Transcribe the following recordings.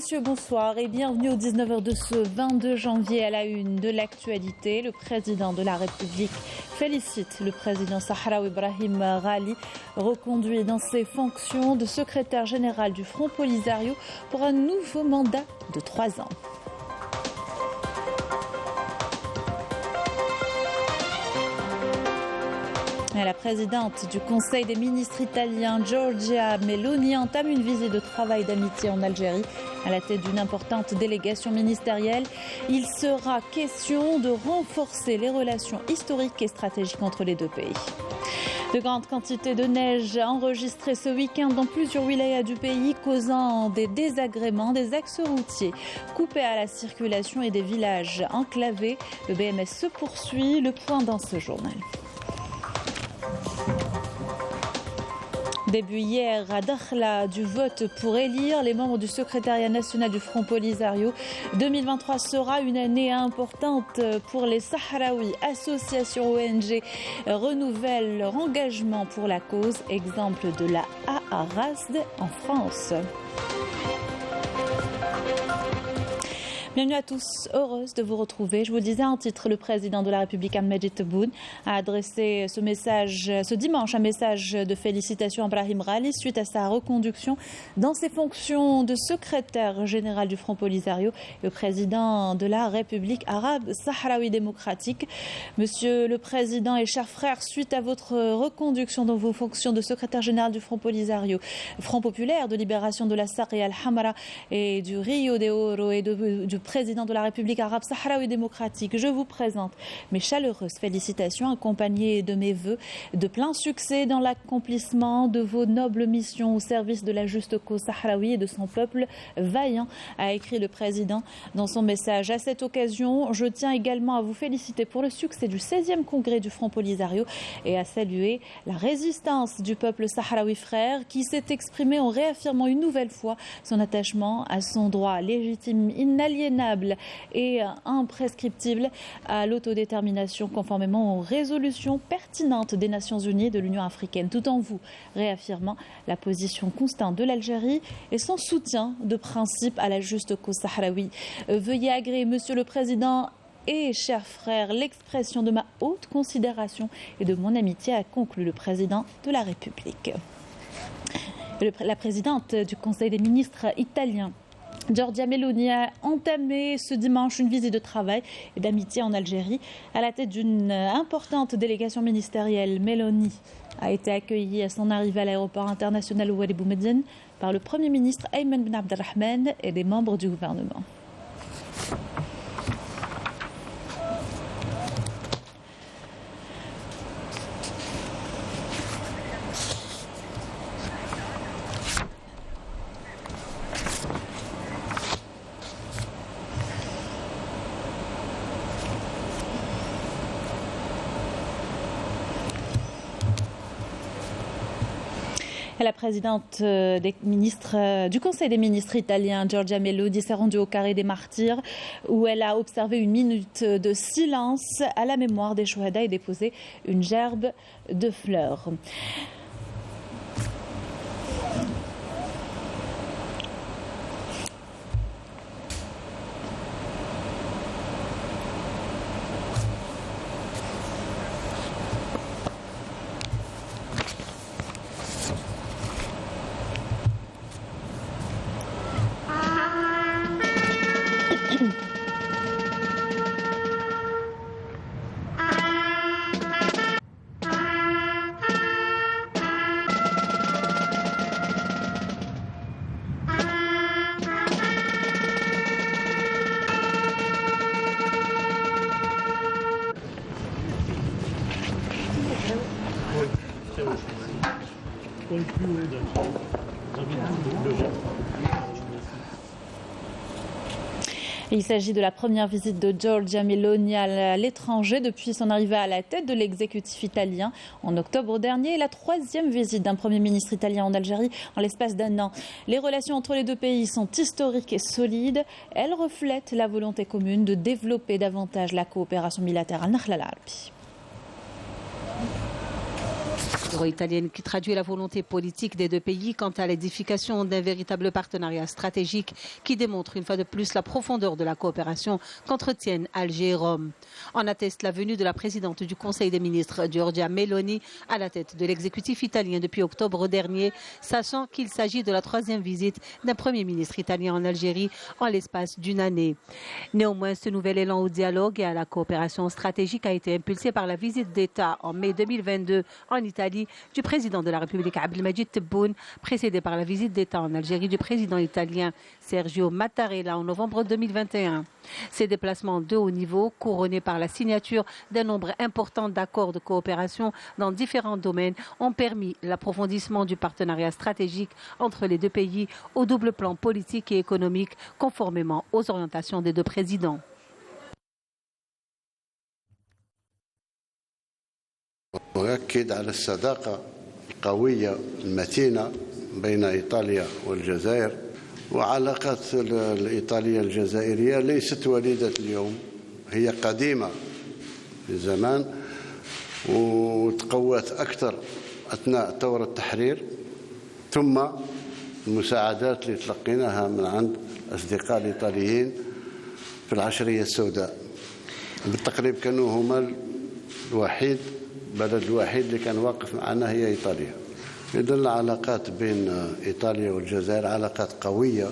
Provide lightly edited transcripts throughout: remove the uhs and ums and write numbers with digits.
messieurs, bonsoir et bienvenue au 19h de ce 22 janvier à la une de l'actualité. Le président de la République félicite le président sahraoui Brahim Ghali, reconduit dans ses fonctions de secrétaire général du Front Polisario pour un nouveau mandat de 3 ans. La présidente du Conseil des ministres italien, Giorgia Meloni, entame une visite de travail d'amitié en Algérie. À la tête d'une importante délégation ministérielle, il sera question de renforcer les relations historiques et stratégiques entre les deux pays. De grandes quantités de neige enregistrées ce week-end dans plusieurs wilayas du pays, causant des désagréments, des axes routiers coupés à la circulation et des villages enclavés. Le BMS se poursuit. Le point dans ce journal. Début hier à Dakhla du vote pour élire les membres du secrétariat national du Front Polisario. 2023 sera une année importante pour les Sahraouis. Associations ONG renouvellent leur engagement pour la cause. Exemple de la AARASD en France. Bienvenue à tous, heureuse de vous retrouver. Je vous le disais en titre, le président de la République, Majid Tebboune, a adressé ce dimanche un message de félicitations à Brahim Ghali suite à sa reconduction dans ses fonctions de secrétaire général du Front Polisario et le président de la République arabe sahraoui démocratique. Monsieur le président et chers frères, suite à votre reconduction dans vos fonctions de secrétaire général du Front Polisario, Front populaire de libération de la Sarre et Al-Hamra et du Rio de Oro et du président de la République arabe sahraoui démocratique, je vous présente mes chaleureuses félicitations accompagnées de mes vœux de plein succès dans l'accomplissement de vos nobles missions au service de la juste cause sahraoui et de son peuple vaillant, a écrit le président dans son message. À cette occasion, je tiens également à vous féliciter pour le succès du 16e congrès du Front Polisario et à saluer la résistance du peuple sahraoui frère qui s'est exprimé en réaffirmant une nouvelle fois son attachement à son droit légitime, inaliénable et imprescriptible à l'autodétermination conformément aux résolutions pertinentes des Nations Unies et de l'Union africaine, tout en vous réaffirmant la position constante de l'Algérie et son soutien de principe à la juste cause sahraoui. Veuillez agréer, Monsieur le Président et chers frères, l'expression de ma haute considération et de mon amitié, a conclu le président de la République. La présidente du Conseil des ministres italien, Giorgia Meloni, a entamé ce dimanche une visite de travail et d'amitié en Algérie. À la tête d'une importante délégation ministérielle, Meloni a été accueillie à son arrivée à l'aéroport international Ouali Boumediene par le Premier ministre Ayman Ben Abdelrahman et des membres du gouvernement. La présidente du Conseil des ministres italien, Giorgia Meloni, s'est rendue au Carré des Martyrs où elle a observé une minute de silence à la mémoire des Chouhada et déposé une gerbe de fleurs. Il s'agit de la première visite de Giorgia Meloni à l'étranger depuis son arrivée à la tête de l'exécutif italien en octobre dernier et la 3e visite d'un Premier ministre italien en Algérie en l'espace d'1 an. Les relations entre les deux pays sont historiques et solides. Elles reflètent la volonté commune de développer davantage la coopération bilatérale. Nakhla Al-Arabi. euro-italienne qui traduit la volonté politique des deux pays quant à l'édification d'un véritable partenariat stratégique qui démontre une fois de plus la profondeur de la coopération qu'entretiennent Alger et Rome. En atteste la venue de la présidente du Conseil des ministres, Giorgia Meloni, à la tête de l'exécutif italien depuis octobre dernier, sachant qu'il s'agit de la 3e visite d'un Premier ministre italien en Algérie en l'espace d'une année. Néanmoins, ce nouvel élan au dialogue et à la coopération stratégique a été impulsé par la visite d'État en mai 2022 en Italie du président de la République Abdelmadjid Tebboune, précédé par la visite d'État en Algérie du président italien Sergio Mattarella en novembre 2021. Ces déplacements de haut niveau, couronnés par la signature d'un nombre important d'accords de coopération dans différents domaines, ont permis l'approfondissement du partenariat stratégique entre les deux pays au double plan politique et économique, conformément aux orientations des deux présidents. ويؤكد على الصداقة القوية المتينة بين إيطاليا والجزائر، وعلاقات الإيطالية الجزائرية ليست وليدة اليوم، هي قديمة في زمان وتقوت أكثر أثناء ثورة التحرير، ثم المساعدات اللي تلقيناها من عند الأصدقاء الإيطاليين في العشرية السوداء. بالتقريب كانوا هما البلد الوحيد اللي كان واقف معنا هي إيطاليا. إذن العلاقات بين إيطاليا والجزائر علاقات قوية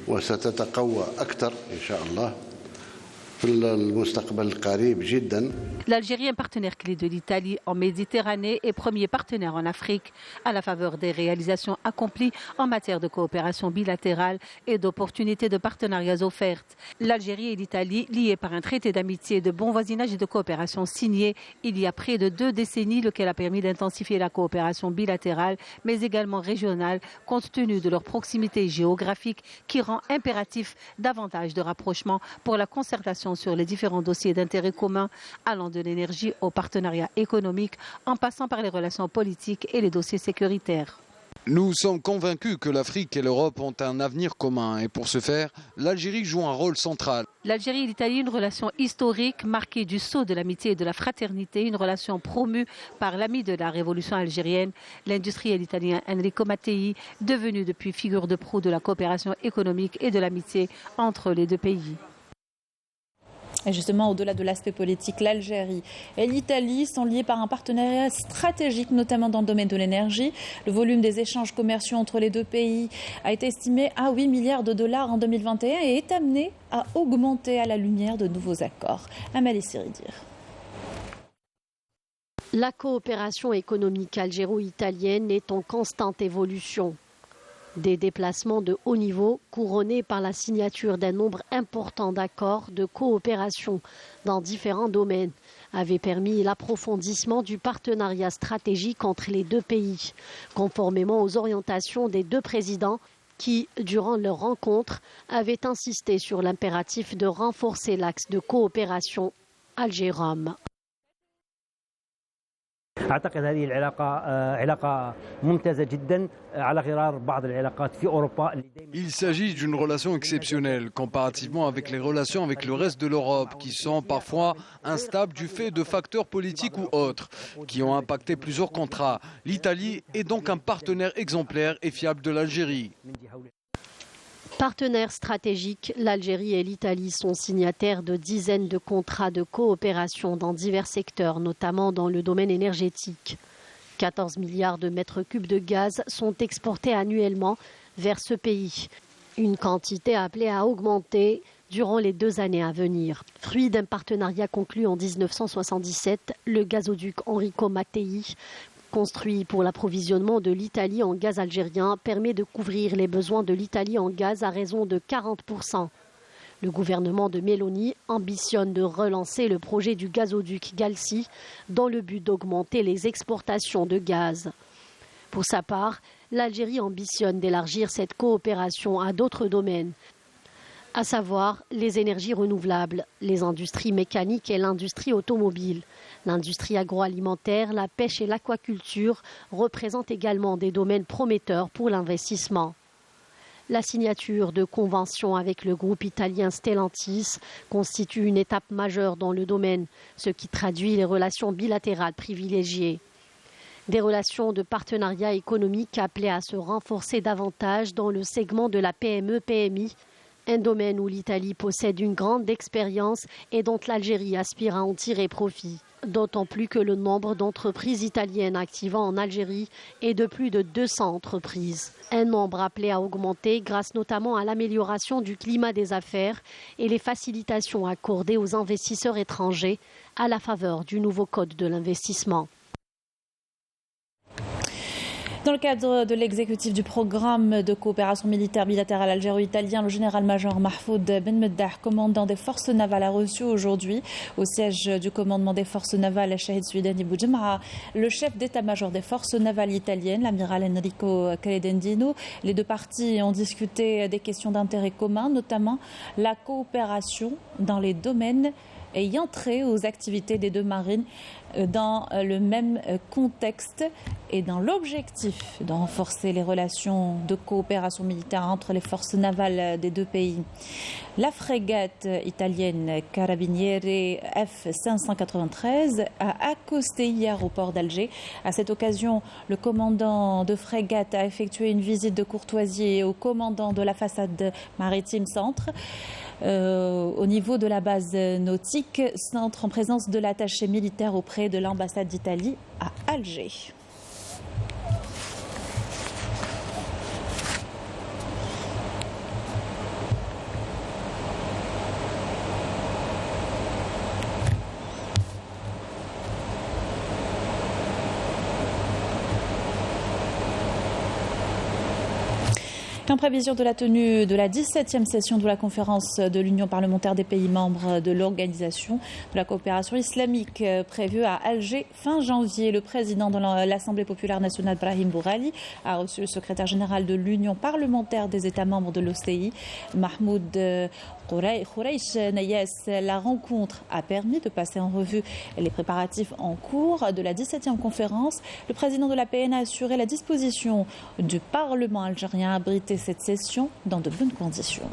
وستتقوى أكثر إن شاء الله في المستقبل القريب جدا. L'Algérie est un partenaire clé de l'Italie en Méditerranée et premier partenaire en Afrique à la faveur des réalisations accomplies en matière de coopération bilatérale et d'opportunités de partenariats offertes. L'Algérie et l'Italie, liées par un traité d'amitié, de bon voisinage et de coopération signé il y a près de 2 décennies, lequel a permis d'intensifier la coopération bilatérale, mais également régionale, compte tenu de leur proximité géographique qui rend impératif davantage de rapprochement pour la concertation sur les différents dossiers d'intérêt commun, allant de l'énergie au partenariat économique, en passant par les relations politiques et les dossiers sécuritaires. Nous sommes convaincus que l'Afrique et l'Europe ont un avenir commun et pour ce faire, l'Algérie joue un rôle central. L'Algérie et l'Italie, une relation historique marquée du sceau de l'amitié et de la fraternité, une relation promue par l'ami de la révolution algérienne, l'industriel italien Enrico Mattei, devenu depuis figure de proue de la coopération économique et de l'amitié entre les deux pays. Et justement, au-delà de l'aspect politique, l'Algérie et l'Italie sont liés par un partenariat stratégique, notamment dans le domaine de l'énergie. Le volume des échanges commerciaux entre les deux pays a été estimé à 8 milliards de dollars en 2021 et est amené à augmenter à la lumière de nouveaux accords. Amalie Siridir. La coopération économique algéro-italienne est en constante évolution. Des déplacements de haut niveau couronnés par la signature d'un nombre important d'accords de coopération dans différents domaines avaient permis l'approfondissement du partenariat stratégique entre les deux pays, conformément aux orientations des deux présidents qui, durant leur rencontre, avaient insisté sur l'impératif de renforcer l'axe de coopération Alger-Rome. أعتقد هذه العلاقة علاقة ممتازة جدا على غرار بعض العلاقات في أوروبا. Il s'agit d'une relation exceptionnelle comparativement avec les relations avec le reste de l'Europe qui sont parfois instables du fait de facteurs politiques ou autres qui ont impacté plusieurs contrats. L'Italie est donc un partenaire exemplaire et fiable de l'Algérie. Partenaires stratégiques, l'Algérie et l'Italie sont signataires de dizaines de contrats de coopération dans divers secteurs, notamment dans le domaine énergétique. 14 milliards de mètres cubes de gaz sont exportés annuellement vers ce pays, une quantité appelée à augmenter durant les 2 années à venir. Fruit d'un partenariat conclu en 1977, le gazoduc Enrico Mattei, construit pour l'approvisionnement de l'Italie en gaz algérien, permet de couvrir les besoins de l'Italie en gaz à raison de 40%. Le gouvernement de Meloni ambitionne de relancer le projet du gazoduc Galsi dans le but d'augmenter les exportations de gaz. Pour sa part, l'Algérie ambitionne d'élargir cette coopération à d'autres domaines, à savoir les énergies renouvelables, les industries mécaniques et l'industrie automobile. L'industrie agroalimentaire, la pêche et l'aquaculture représentent également des domaines prometteurs pour l'investissement. La signature de conventions avec le groupe italien Stellantis constitue une étape majeure dans le domaine, ce qui traduit les relations bilatérales privilégiées. Des relations de partenariat économique appelées à se renforcer davantage dans le segment de la PME-PMI, un domaine où l'Italie possède une grande expérience et dont l'Algérie aspire à en tirer profit. D'autant plus que le nombre d'entreprises italiennes activant en Algérie est de plus de 200 entreprises. Un nombre appelé à augmenter grâce notamment à l'amélioration du climat des affaires et les facilitations accordées aux investisseurs étrangers à la faveur du nouveau code de l'investissement. Dans le cadre de l'exécutif du programme de coopération militaire bilatérale algéro-italien, le général-major Mahfoud Ben Meddah, commandant des forces navales, a reçu aujourd'hui au siège du commandement des forces navales Shahid Suidani Boudjemra le chef d'état-major des forces navales italiennes, l'amiral Enrico Caledendino. Les deux parties ont discuté des questions d'intérêt commun, notamment la coopération dans les domaines ayant trait aux activités des deux marines dans le même contexte et dans l'objectif de renforcer les relations de coopération militaire entre les forces navales des deux pays. La frégate italienne Carabinieri F593 a accosté hier au port d'Alger. À cette occasion, le commandant de frégate a effectué une visite de courtoisie au commandant de la façade maritime centre. Au niveau de la base nautique, centre en présence de l'attaché militaire auprès de l'ambassade d'Italie à Alger. En prévision de la tenue de la 17e session de la conférence de l'Union parlementaire des pays membres de l'Organisation de la coopération islamique prévue à Alger fin janvier, le président de l'Assemblée populaire nationale, Brahim Bourali, a reçu le secrétaire général de l'Union parlementaire des États membres de l'OCI, Mahmoud Khouraish Nayes. La rencontre a permis de passer en revue les préparatifs en cours de la 17e conférence. Le président de la PN a assuré la disposition du Parlement algérien à abriter cette session dans de bonnes conditions.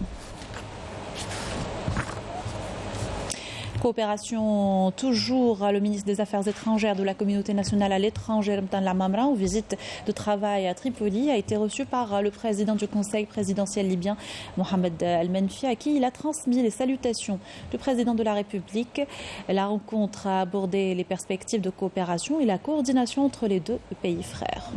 Coopération toujours, le ministre des Affaires étrangères de la communauté nationale à l'étranger, Mtan Lamamra, en visite de travail à Tripoli, a été reçu par le président du conseil présidentiel libyen, Mohamed Al-Menfi, à qui il a transmis les salutations du président de la République. La rencontre a abordé les perspectives de coopération et la coordination entre les deux pays frères.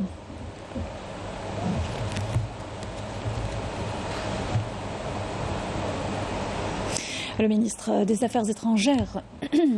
Le ministre des Affaires étrangères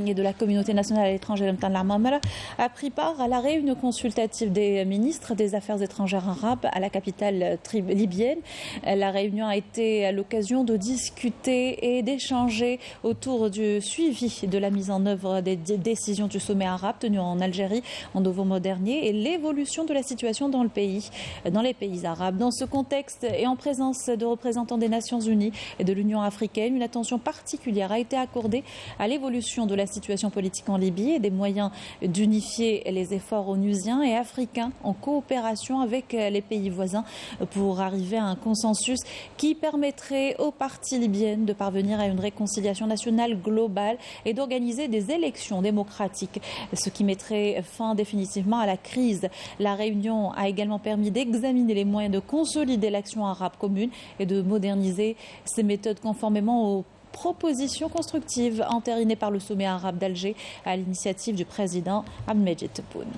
et de la communauté nationale à l'étranger, Mtan Lamamra, a pris part à la réunion consultative des ministres des Affaires étrangères arabes à la capitale libyenne. La réunion a été l'occasion de discuter et d'échanger autour du suivi de la mise en œuvre des décisions du sommet arabe tenu en Algérie en novembre dernier et l'évolution de la situation dans les pays arabes. Dans ce contexte et en présence de représentants des Nations Unies et de l'Union africaine, une attention particulière a été accordée à l'évolution de la situation politique en Libye et des moyens d'unifier les efforts onusiens et africains en coopération avec les pays voisins pour arriver à un consensus qui permettrait aux parties libyennes de parvenir à une réconciliation nationale globale et d'organiser des élections démocratiques, ce qui mettrait fin définitivement à la crise. La réunion a également permis d'examiner les moyens de consolider l'action arabe commune et de moderniser ses méthodes conformément aux propositions constructives entérinées par le sommet arabe d'Alger à l'initiative du président Abdelmajid Tebboune.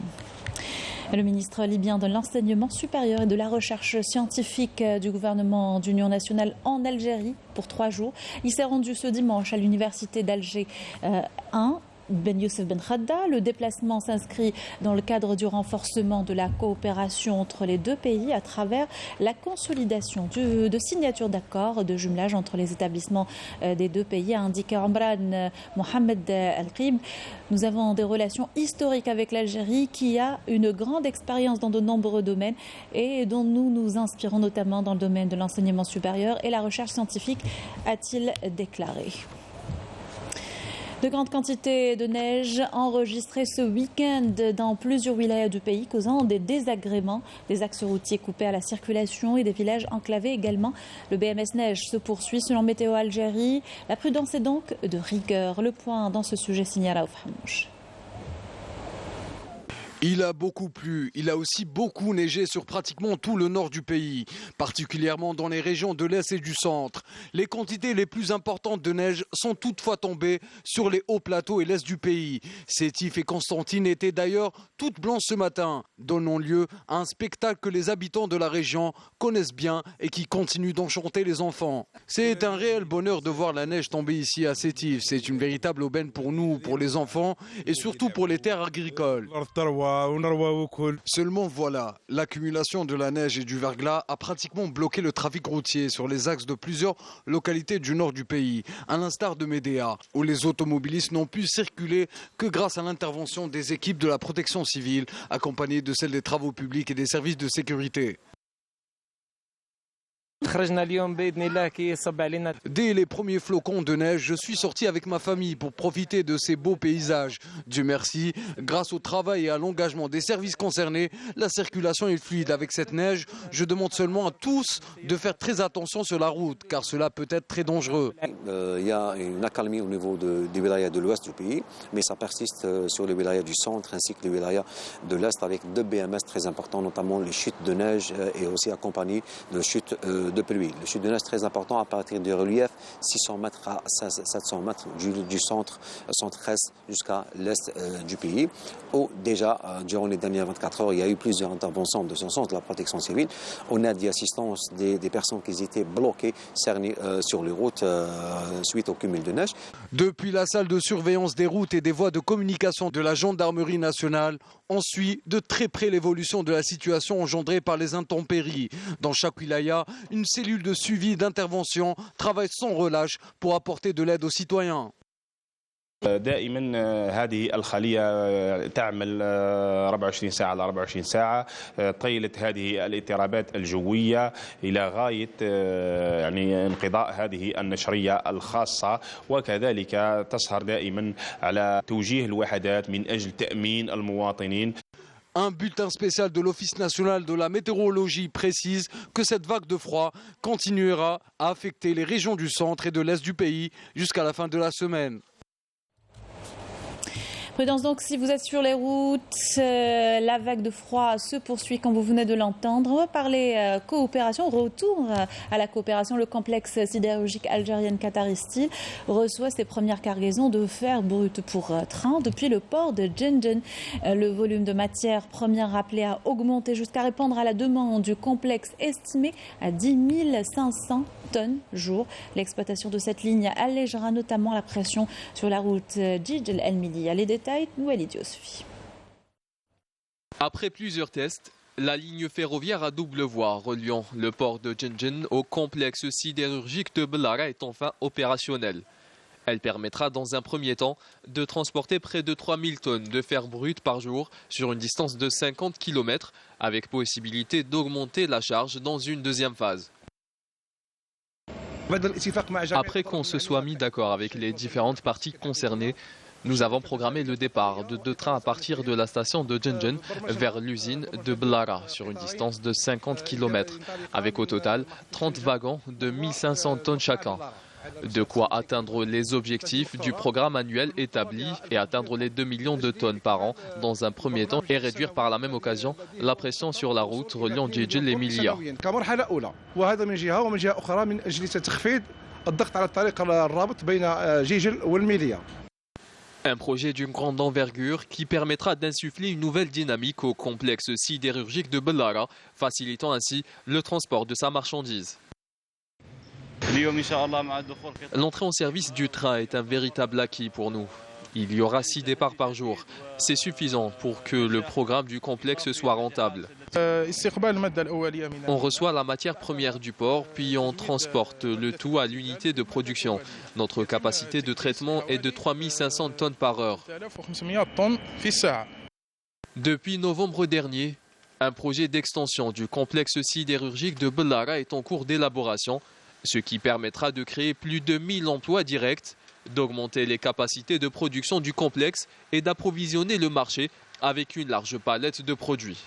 Le ministre libyen de l'enseignement supérieur et de la recherche scientifique du gouvernement d'union nationale en Algérie pour 3 jours. Il s'est rendu ce dimanche à l'université d'Alger 1. Ben Youssef Ben Khadda. Le déplacement s'inscrit dans le cadre du renforcement de la coopération entre les deux pays à travers la consolidation de signatures d'accords de jumelage entre les établissements des deux pays, a indiqué Omran Mohamed Al-Qib. Nous avons des relations historiques avec l'Algérie qui a une grande expérience dans de nombreux domaines et dont nous nous inspirons notamment dans le domaine de l'enseignement supérieur et la recherche scientifique, a-t-il déclaré. De grandes quantités de neige enregistrées ce week-end dans plusieurs wilayas du pays, causant des désagréments, des axes routiers coupés à la circulation et des villages enclavés également. Le BMS Neige se poursuit selon Météo Algérie. La prudence est donc de rigueur. Le point dans ce sujet signé Raouf Hamouche. Il a beaucoup plu, il a aussi beaucoup neigé sur pratiquement tout le nord du pays, particulièrement dans les régions de l'Est et du centre. Les quantités les plus importantes de neige sont toutefois tombées sur les hauts plateaux et l'Est du pays. Sétif et Constantine étaient d'ailleurs toutes blanches ce matin, donnant lieu à un spectacle que les habitants de la région connaissent bien et qui continue d'enchanter les enfants. C'est un réel bonheur de voir la neige tomber ici à Sétif. C'est une véritable aubaine pour nous, pour les enfants et surtout pour les terres agricoles. Seulement voilà, l'accumulation de la neige et du verglas a pratiquement bloqué le trafic routier sur les axes de plusieurs localités du nord du pays, à l'instar de Médéa, où les automobilistes n'ont pu circuler que grâce à l'intervention des équipes de la protection civile, accompagnées de celles des travaux publics et des services de sécurité. Dès les premiers flocons de neige, je suis sorti avec ma famille pour profiter de ces beaux paysages. Dieu merci, grâce au travail et à l'engagement des services concernés, la circulation est fluide. Avec cette neige, je demande seulement à tous de faire très attention sur la route, car cela peut être très dangereux. Il y a une accalmie au niveau des wilayas de l'ouest du pays, mais ça persiste sur les wilayas du centre ainsi que les wilayas de l'est avec deux BMS très importants, notamment les chutes de neige et aussi accompagnées de chutes de pluie. Le chute de neige très important à partir du relief 600 mètres à 700 mètres du centre, centre-est jusqu'à l'est du pays. Où déjà, durant les dernières 24 heures, il y a eu plusieurs interventions de ce sens de la protection civile. On a d'assistance des personnes qui étaient bloquées, cernées sur les routes suite au cumul de neige. Depuis la salle de surveillance des routes et des voies de communication de la gendarmerie nationale, on suit de très près l'évolution de la situation engendrée par les intempéries. Dans chaque wilaya, une cellule de suivi et d'intervention travaille sans relâche pour apporter de l'aide aux citoyens. دائما هذه الخلية تعمل 24 ساعة على 24 ساعة طيلة هذه الاضطرابات الجوية إلى غاية يعني انقضاء هذه النشرية الخاصة وكذلك تسهر دائما على توجيه الوحدات من أجل تأمين المواطنين. Un bulletin spécial de l'Office national de la météorologie précise que cette vague de froid continuera à affecter les régions du centre et de l'est du pays jusqu'à la fin de la semaine. Prudence donc si vous êtes sur les routes, la vague de froid se poursuit comme vous venez de l'entendre. On va parler coopération, retour à la coopération. Le complexe sidérurgique algérien Qatari Steel reçoit ses premières cargaisons de fer brut pour train depuis le port de Djenjen. Le volume de matières premières appelé à augmenter jusqu'à répondre à la demande du complexe estimé à 10 500 tonnes jour. L'exploitation de cette ligne allégera notamment la pression sur la route Djidj El Mili. Les détails, Walid Yousfi. Après plusieurs tests, la ligne ferroviaire à double voie reliant le port de Djenjen au complexe sidérurgique de Bellara est enfin opérationnelle. Elle permettra dans un premier temps de transporter près de 3000 tonnes de fer brut par jour sur une distance de 50 km avec possibilité d'augmenter la charge dans une deuxième phase. Après qu'on se soit mis d'accord avec les différentes parties concernées, nous avons programmé le départ de 2 trains à partir de la station de Djenjen vers l'usine de Bellara sur une distance de 50 km, avec au total 30 wagons de 1500 tonnes chacun. De quoi atteindre les objectifs du programme annuel établi et atteindre les 2 millions de tonnes par an dans un premier temps et réduire par la même occasion la pression sur la route reliant Djidj et Emilia. Un projet d'une grande envergure qui permettra d'insuffler une nouvelle dynamique au complexe sidérurgique de Bellara, facilitant ainsi le transport de sa marchandise. L'entrée en service du train est un véritable acquis pour nous. Il y aura 6 départs par jour. C'est suffisant pour que le programme du complexe soit rentable. On reçoit la matière première du port, puis on transporte le tout à l'unité de production. Notre capacité de traitement est de 3500 tonnes par heure. Depuis novembre dernier, un projet d'extension du complexe sidérurgique de Bellara est en cours d'élaboration, ce qui permettra de créer plus de 1000 emplois directs, d'augmenter les capacités de production du complexe et d'approvisionner le marché avec une large palette de produits.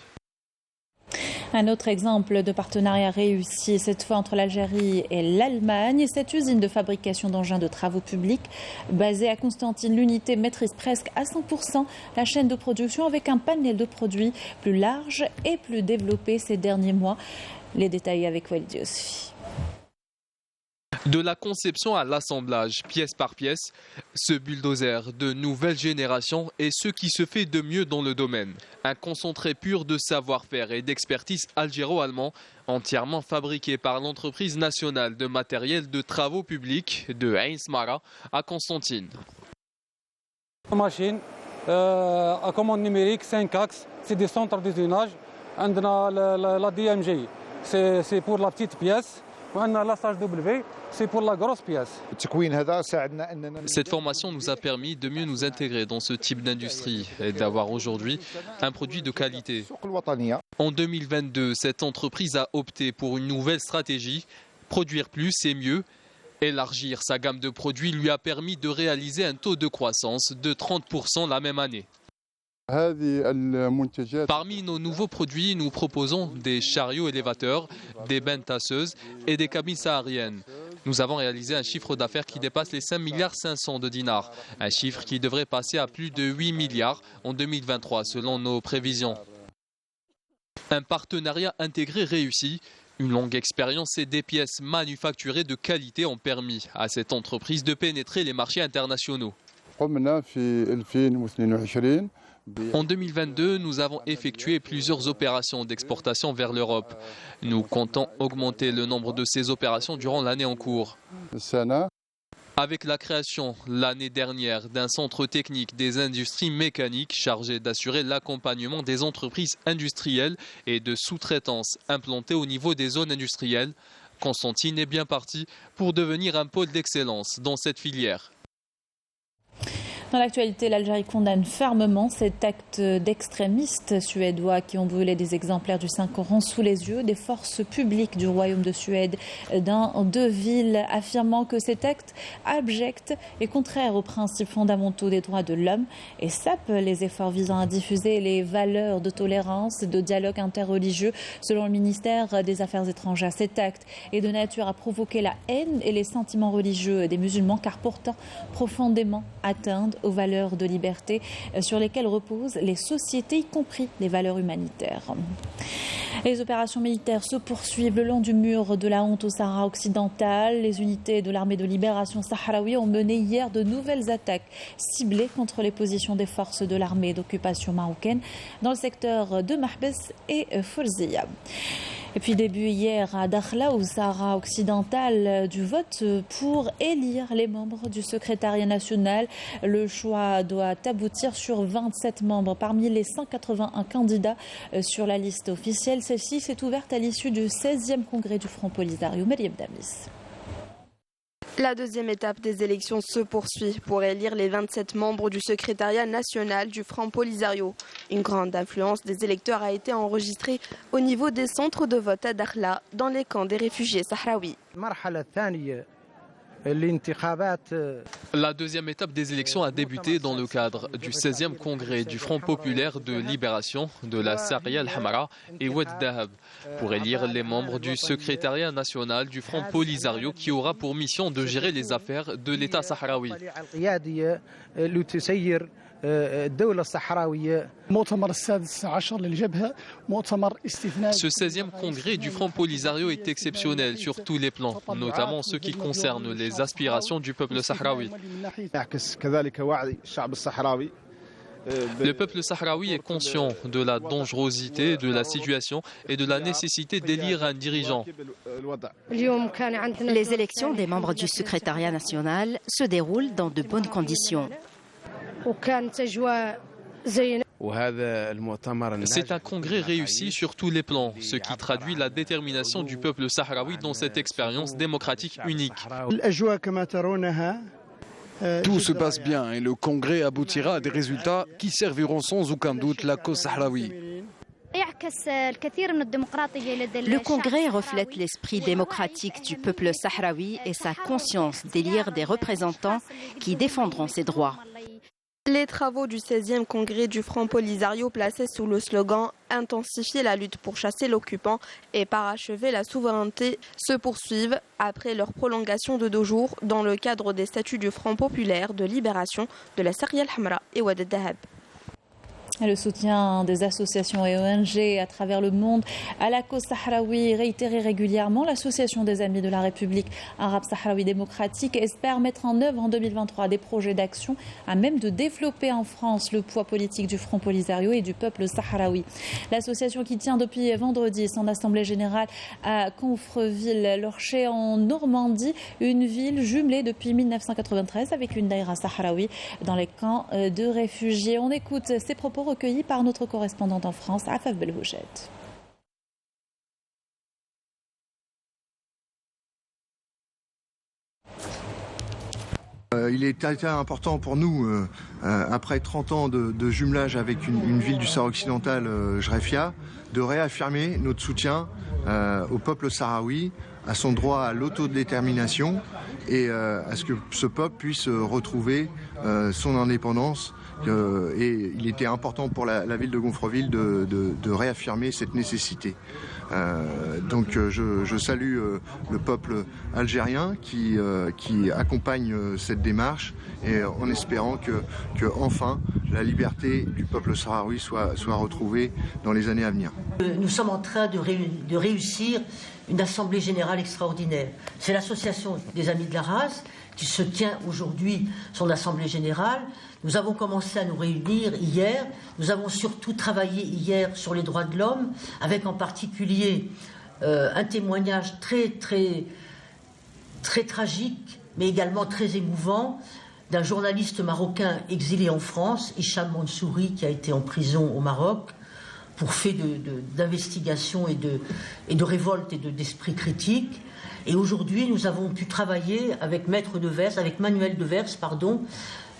Un autre exemple de partenariat réussi, cette fois entre l'Algérie et l'Allemagne. Cette usine de fabrication d'engins de travaux publics, basée à Constantine, l'unité maîtrise presque à 100% la chaîne de production avec un panel de produits plus large et plus développé ces derniers mois. Les détails avec Walid Yousfi. De la conception à l'assemblage, pièce par pièce, ce bulldozer de nouvelle génération est ce qui se fait de mieux dans le domaine. Un concentré pur de savoir-faire et d'expertise algéro-allemand, entièrement fabriqué par l'entreprise nationale de matériel de travaux publics de Ain Smara à Constantine. Machine à commande numérique 5 axes, c'est des centres d'usinage. La DMG, c'est pour la petite pièce. La SHW, c'est pour la grosse pièce. Cette formation nous a permis de mieux nous intégrer dans ce type d'industrie et d'avoir aujourd'hui un produit de qualité. En 2022, cette entreprise a opté pour une nouvelle stratégie, produire plus et mieux. Élargir sa gamme de produits lui a permis de réaliser un taux de croissance de 30% la même année. Parmi nos nouveaux produits, nous proposons des chariots élévateurs, des bennes tasseuses et des cabines sahariennes. Nous avons réalisé un chiffre d'affaires qui dépasse les 5,5 milliards de dinars, un chiffre qui devrait passer à plus de 8 milliards en 2023 selon nos prévisions. Un partenariat intégré réussi, une longue expérience et des pièces manufacturées de qualité ont permis à cette entreprise de pénétrer les marchés internationaux. En 2022, nous avons effectué plusieurs opérations d'exportation vers l'Europe. Nous comptons augmenter le nombre de ces opérations durant l'année en cours. Avec la création l'année dernière d'un centre technique des industries mécaniques chargé d'assurer l'accompagnement des entreprises industrielles et de sous-traitance implantées au niveau des zones industrielles, Constantine est bien parti pour devenir un pôle d'excellence dans cette filière. Dans l'actualité, l'Algérie condamne fermement cet acte d'extrémistes suédois qui ont brûlé des exemplaires du Saint-Coran sous les yeux des forces publiques du Royaume de Suède dans 2 villes, affirmant que cet acte abject est contraire aux principes fondamentaux des droits de l'homme et sape les efforts visant à diffuser les valeurs de tolérance et de dialogue interreligieux. Selon le ministère des Affaires étrangères, cet acte est de nature à provoquer la haine et les sentiments religieux des musulmans car pourtant profondément atteints aux valeurs de liberté sur lesquelles reposent les sociétés, y compris les valeurs humanitaires. Les opérations militaires se poursuivent le long du mur de la honte au Sahara occidental. Les unités de l'armée de libération sahraoui ont mené hier de nouvelles attaques ciblées contre les positions des forces de l'armée d'occupation marocaine dans le secteur de Mahbes et Forzia. Et puis début hier à Dakhla, au Sahara occidental, du vote pour élire les membres du secrétariat national. Le choix doit aboutir sur 27 membres parmi les 181 candidats sur la liste officielle. Celle-ci s'est ouverte à l'issue du 16e congrès du Front Polisario. Myriam Damis. La deuxième étape des élections se poursuit pour élire les 27 membres du secrétariat national du Front Polisario. Une grande influence des électeurs a été enregistrée au niveau des centres de vote à Dakhla, dans les camps des réfugiés sahraouis. La deuxième étape des élections a débuté dans le cadre du 16e congrès du Front populaire de libération de la Saria al-Hamra et Oued Dahab pour élire les membres du secrétariat national du Front Polisario qui aura pour mission de gérer les affaires de l'État sahraoui. Ce 16e congrès du Front Polisario est exceptionnel sur tous les plans, notamment ce qui concerne les aspirations du peuple sahraoui. Le peuple sahraoui est conscient de la dangerosité de la situation et de la nécessité d'élire un dirigeant. Les élections des membres du secrétariat national se déroulent dans de bonnes conditions. C'est un congrès réussi sur tous les plans, ce qui traduit la détermination du peuple sahraoui dans cette expérience démocratique unique. Tout se passe bien et le congrès aboutira à des résultats qui serviront sans aucun doute la cause sahraoui. Le congrès reflète l'esprit démocratique du peuple sahraoui et sa conscience d'élire des représentants qui défendront ses droits. Les travaux du 16e congrès du Front Polisario placés sous le slogan « Intensifier la lutte pour chasser l'occupant et parachever la souveraineté » se poursuivent après leur prolongation de 2 jours dans le cadre des statuts du Front populaire de libération de la Saria al-Hamra et Wad al-Dahab. Le soutien des associations et ONG à travers le monde à la cause sahraoui réitéré régulièrement. L'Association des Amis de la République arabe sahraoui démocratique espère mettre en œuvre en 2023 des projets d'action à même de développer en France le poids politique du Front Polisario et du peuple sahraoui. L'association qui tient depuis vendredi son assemblée générale à Confreville-Lorcher en Normandie, une ville jumelée depuis 1993 avec une daïra sahraoui dans les camps de réfugiés. On écoute ces propos recueillis par notre correspondante en France, Afaf Belhoujet. Il est important pour nous, après 30 ans de jumelage avec une ville du Sahara occidental, Jrefia, de réaffirmer notre soutien au peuple sahraoui, à son droit à l'autodétermination et à ce que ce peuple puisse retrouver son indépendance. Et il était important pour la ville de Gonfreville de réaffirmer cette nécessité. Donc je salue le peuple algérien qui accompagne cette démarche et en espérant que enfin la liberté du peuple sahraoui soit retrouvée dans les années à venir. Nous sommes en train de réussir une assemblée générale extraordinaire. C'est l'association des Amis de la Race qui se tient aujourd'hui son assemblée générale. Nous avons commencé à nous réunir hier. Nous avons surtout travaillé hier sur les droits de l'homme, avec en particulier un témoignage très tragique, mais également très émouvant, d'un journaliste marocain exilé en France, Hicham Mansouri, qui a été en prison au Maroc pour fait d'investigation et de révolte et d'esprit critique. Et aujourd'hui, nous avons pu travailler avec Manuel Devers,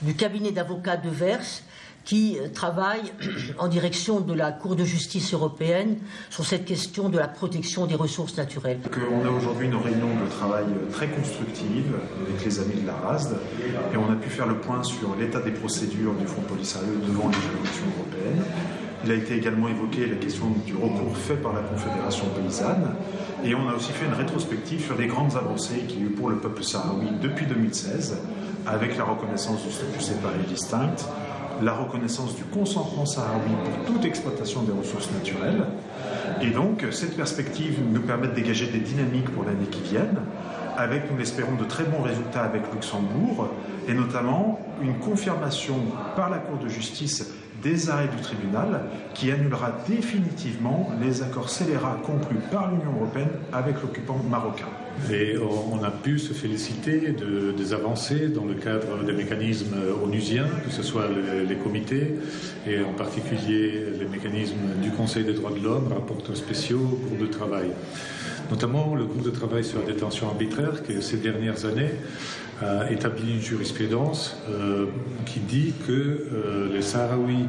du cabinet d'avocats Devers, qui travaille en direction de la Cour de justice européenne sur cette question de la protection des ressources naturelles. On a aujourd'hui une réunion de travail très constructive avec les Amis de la RASD et on a pu faire le point sur l'état des procédures du Front Polisario devant les juridictions européennes. Il a été également évoqué la question du recours fait par la Confédération paysanne et on a aussi fait une rétrospective sur les grandes avancées qu'il y a eu pour le peuple sahraoui depuis 2016 avec la reconnaissance du statut séparé et distinct, la reconnaissance du consentement sahraoui pour toute exploitation des ressources naturelles. Et donc, cette perspective nous permet de dégager des dynamiques pour l'année qui vient, avec, nous l'espérons, de très bons résultats avec Luxembourg, et notamment une confirmation par la Cour de justice des arrêts du tribunal qui annulera définitivement les accords scélérats conclus par l'Union européenne avec l'occupant marocain. Et on a pu se féliciter des avancées dans le cadre des mécanismes onusiens, que ce soit les comités, et en particulier les mécanismes du Conseil des droits de l'homme, rapporteurs spéciaux, groupes de travail. Notamment le groupe de travail sur la détention arbitraire, qui ces dernières années a établi une jurisprudence qui dit que les Sahraouis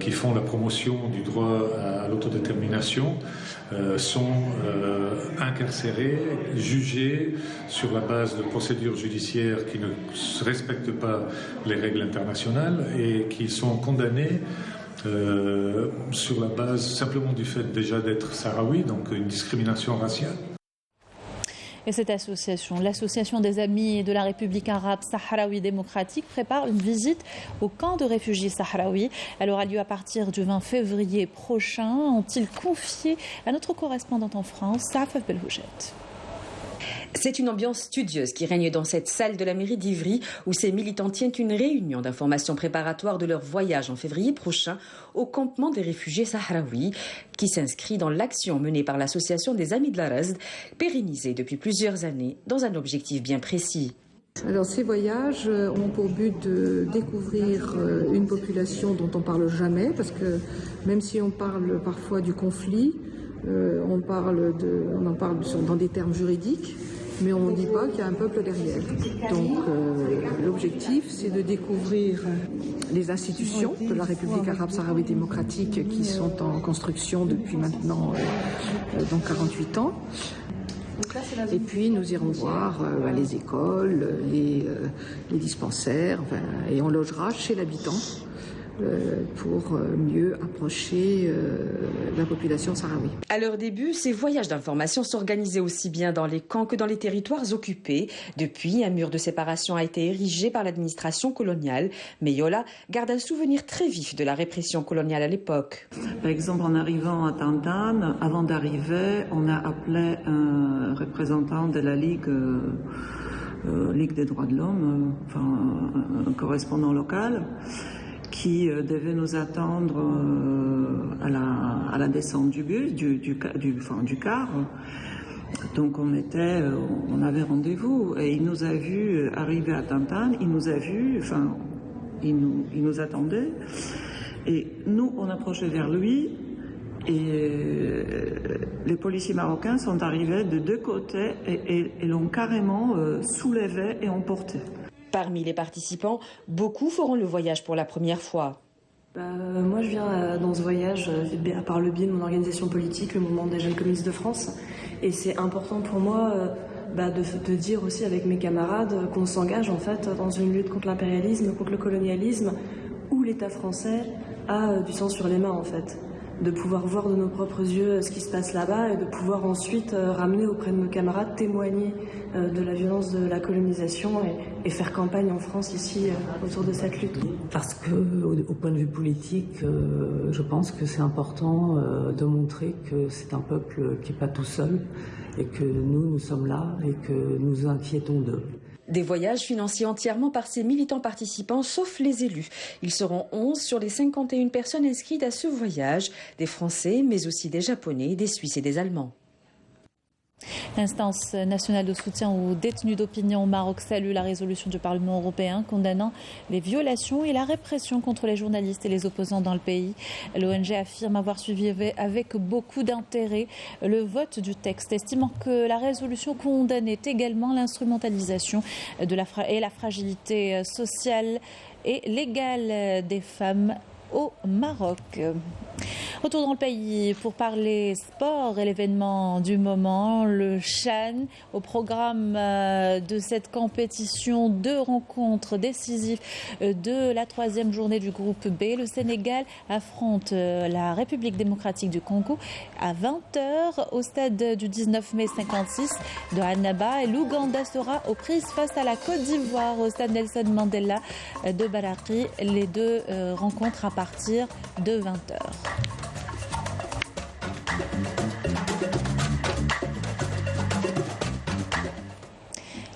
qui font la promotion du droit à l'autodétermination sont incarcérés, jugés sur la base de procédures judiciaires qui ne respectent pas les règles internationales et qui sont condamnés sur la base simplement du fait déjà d'être Sahraoui, donc une discrimination raciale. Et cette association, l'Association des Amis de la République arabe sahraoui démocratique, prépare une visite au camp de réfugiés sahraouis. Elle aura lieu à partir du 20 février prochain, ont-ils confié à notre correspondante en France, Afaf Belhoujet. C'est une ambiance studieuse qui règne dans cette salle de la mairie d'Ivry où ces militants tiennent une réunion d'information préparatoire de leur voyage en février prochain au campement des réfugiés sahraouis qui s'inscrit dans l'action menée par l'association des Amis de la RASD, pérennisée depuis plusieurs années dans un objectif bien précis. Alors ces voyages ont pour but de découvrir une population dont on ne parle jamais parce que même si on parle parfois du conflit, on en parle dans des termes juridiques, mais on ne dit pas qu'il y a un peuple derrière. Donc l'objectif, c'est de découvrir les institutions de la République arabe sahraoui démocratique qui sont en construction depuis maintenant 48 ans. Et puis nous irons voir les écoles, les dispensaires, et on logera chez l'habitant pour mieux approcher la population sahraoui. À leur début, ces voyages d'information s'organisaient aussi bien dans les camps que dans les territoires occupés. Depuis, un mur de séparation a été érigé par l'administration coloniale. Mais Yola garde un souvenir très vif de la répression coloniale à l'époque. Par exemple, en arrivant à Tantan, avant d'arriver, on a appelé un représentant de la Ligue des droits de l'homme, un correspondant local, qui devait nous attendre à la descente du bus, du car. Donc on avait rendez-vous et il nous a vus arriver à Tantan, il nous attendait et nous on approchait vers lui et les policiers marocains sont arrivés de deux côtés et l'ont carrément soulevé et emporté. Parmi les participants, beaucoup feront le voyage pour la première fois. Moi, je viens dans ce voyage par le biais de mon organisation politique, le Mouvement des Jeunes Communistes de France. Et c'est important pour moi de dire aussi avec mes camarades qu'on s'engage en fait dans une lutte contre l'impérialisme, contre le colonialisme, où l'État français a du sang sur les mains en fait. De pouvoir voir de nos propres yeux ce qui se passe là-bas et de pouvoir ensuite ramener auprès de nos camarades, témoigner de la violence de la colonisation et faire campagne en France ici autour de cette lutte. Parce qu'au point de vue politique, je pense que c'est important de montrer que c'est un peuple qui n'est pas tout seul et que nous sommes là et que nous inquiétons d'eux. Des voyages financés entièrement par ces militants participants, sauf les élus. Ils seront 11 sur les 51 personnes inscrites à ce voyage, des Français, mais aussi des Japonais, des Suisses et des Allemands. L'instance nationale de soutien aux détenus d'opinion au Maroc salue la résolution du Parlement européen condamnant les violations et la répression contre les journalistes et les opposants dans le pays. L'ONG affirme avoir suivi avec beaucoup d'intérêt le vote du texte, estimant que la résolution condamnait également l'instrumentalisation et la fragilité sociale et légale des femmes au Maroc. Retour dans le pays pour parler sport et l'événement du moment, le CHAN. Au programme de cette compétition, 2 rencontres décisives de la 3e journée du groupe B. Le Sénégal affronte la République démocratique du Congo à 20h au stade du 19 mai 56 de Annaba. Et l'Ouganda sera aux prises face à la Côte d'Ivoire au stade Nelson Mandela de Barakri. Les 2 rencontres à partir de 20h.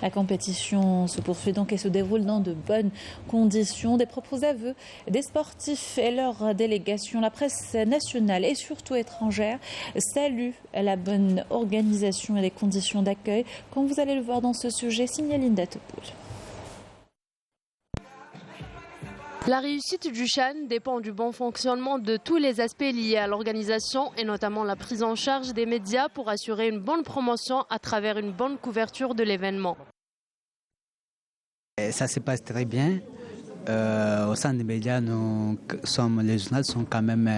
La compétition se poursuit donc et se déroule dans de bonnes conditions. Des propres aveux des sportifs et leurs délégations, la presse nationale et surtout étrangère salue la bonne organisation et les conditions d'accueil. Comme vous allez le voir dans ce sujet, signé Linda Topoul. La réussite du CHAN dépend du bon fonctionnement de tous les aspects liés à l'organisation et notamment la prise en charge des médias pour assurer une bonne promotion à travers une bonne couverture de l'événement. Ça se passe très bien. Au sein des médias, les journalistes sont quand même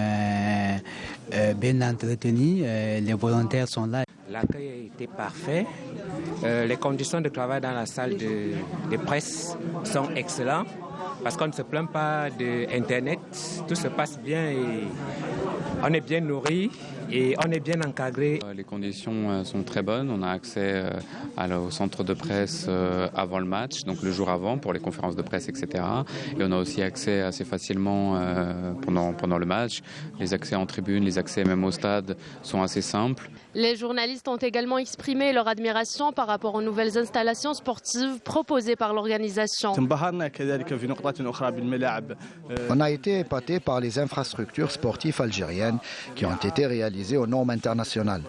bien entretenus. Les volontaires sont là. L'accueil était parfait. Les conditions de travail dans la salle de presse sont excellentes. Parce qu'on ne se plaint pas d'Internet, tout se passe bien et on est bien nourri et on est bien encadré. Les conditions sont très bonnes, on a accès au centre de presse avant le match, donc le jour avant pour les conférences de presse, etc. Et on a aussi accès assez facilement pendant le match. Les accès en tribune, les accès même au stade sont assez simples. Les journalistes ont également exprimé leur admiration par rapport aux nouvelles installations sportives proposées par l'organisation. On a été épaté par les infrastructures sportives algériennes qui ont été réalisées aux normes internationales.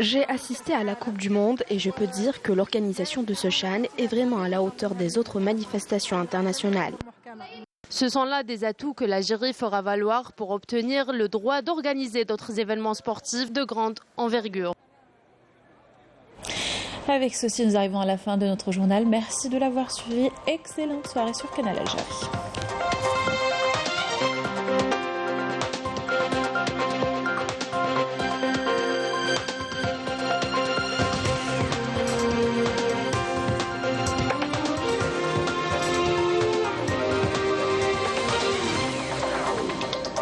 J'ai assisté à la Coupe du Monde et je peux dire que l'organisation de ce CHAN est vraiment à la hauteur des autres manifestations internationales. Ce sont là des atouts que l'Algérie fera valoir pour obtenir le droit d'organiser d'autres événements sportifs de grande envergure. Avec ceci, nous arrivons à la fin de notre journal. Merci de l'avoir suivi. Excellente soirée sur Canal Algérie.